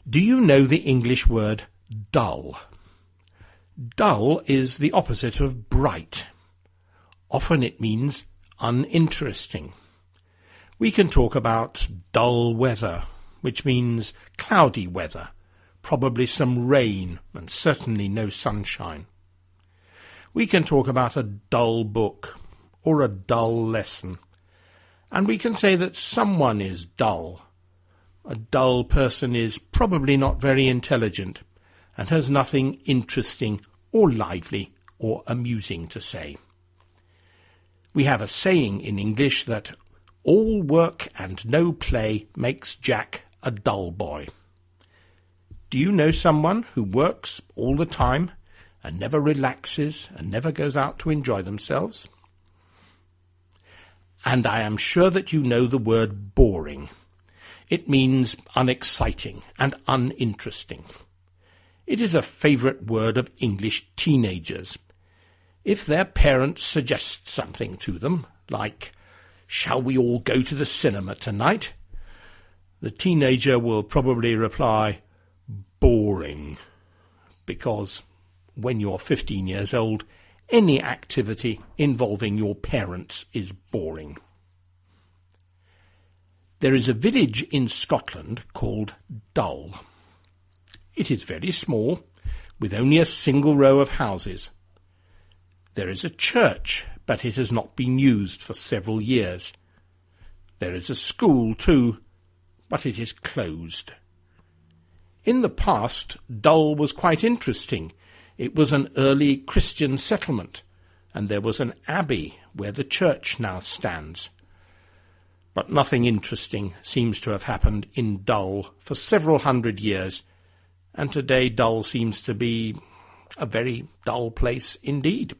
Do you know the English word dull? Dull is the opposite of bright. Often it means uninteresting. We can talk about dull weather, which means cloudy weather, probably some rain and certainly no sunshine. We can talk about a dull book or a dull lesson, and we can say that someone is dull. A dull person is probably not very intelligent and has nothing interesting or lively or amusing to say. We have a saying in English that all work and no play makes Jack a dull boy. Do you know someone who works all the time and never relaxes and never goes out to enjoy themselves? And I am sure that you know the word boring. It means unexciting and uninteresting. It is a favourite word of English teenagers. If their parents suggest something to them, like, "Shall we all go to the cinema tonight?" the teenager will probably reply, "Boring," because when you're 15 years old, any activity involving your parents is boring. There is a village in Scotland called Dull. It is very small, with only a single row of houses. There is a church, but it has not been used for several years. There is a school too, but it is closed. In the past, Dull was quite interesting. It was an early Christian settlement, and there was an abbey where the church now stands. But nothing interesting seems to have happened in Dull for several hundred years, and today Dull seems to be a very dull place indeed.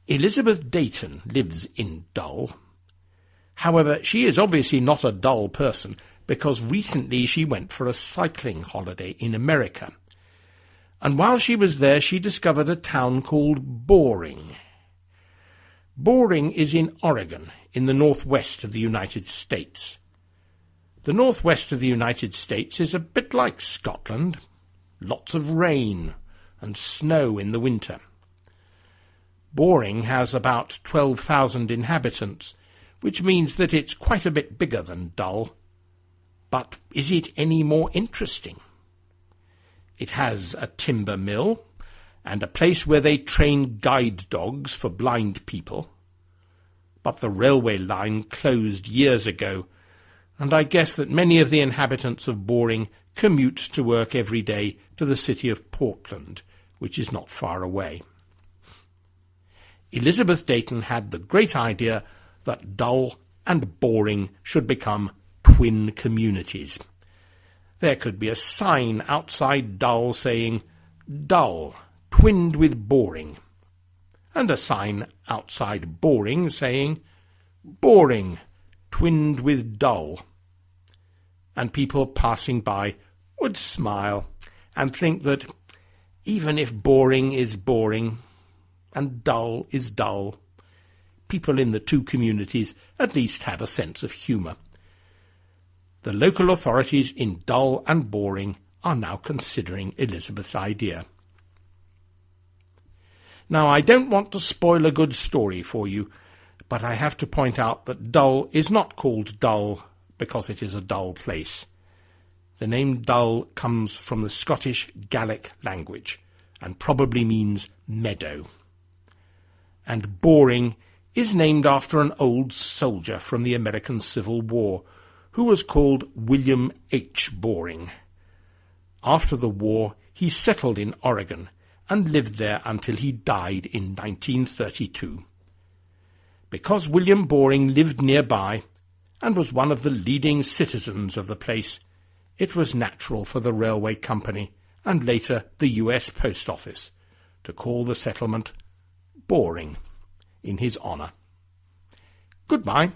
Elizabeth Dayton lives in Dull. However, she is obviously not a dull person, because recently she went for a cycling holiday in America. And while she was there, she discovered a town called Boring. Boring is in Oregon, in the northwest of the United States. The northwest of the United States is a bit like Scotland. Lots of rain and snow in the winter. Boring has about 12,000 inhabitants, which means that it's quite a bit bigger than Dull. But is it any more interesting? It has a timber mill and a place where they train guide dogs for blind people. But the railway line closed years ago, and I guess that many of the inhabitants of Boring commute to work every day to the city of Portland, which is not far away. Elizabeth Dayton had the great idea that Dull and Boring should become twin communities. There could be a sign outside Dull saying, "Dull, twinned with Boring," and a sign outside Boring saying, "Boring, twinned with Dull." And people passing by would smile and think that even if Boring is boring and Dull is dull, people in the two communities at least have a sense of humour. The local authorities in Dull and Boring are now considering Elizabeth's idea. Now, I don't want to spoil a good story for you, but I have to point out that Dull is not called Dull because it is a dull place. The name Dull comes from the Scottish Gaelic language and probably means meadow. And Boring is named after an old soldier from the American Civil War who was called William H. Boring. After the war, he settled in Oregon and lived there until he died in 1932. Because William Boring lived nearby and was one of the leading citizens of the place, it was natural for the railway company and later the US Post Office to call the settlement Boring in his honour. Goodbye.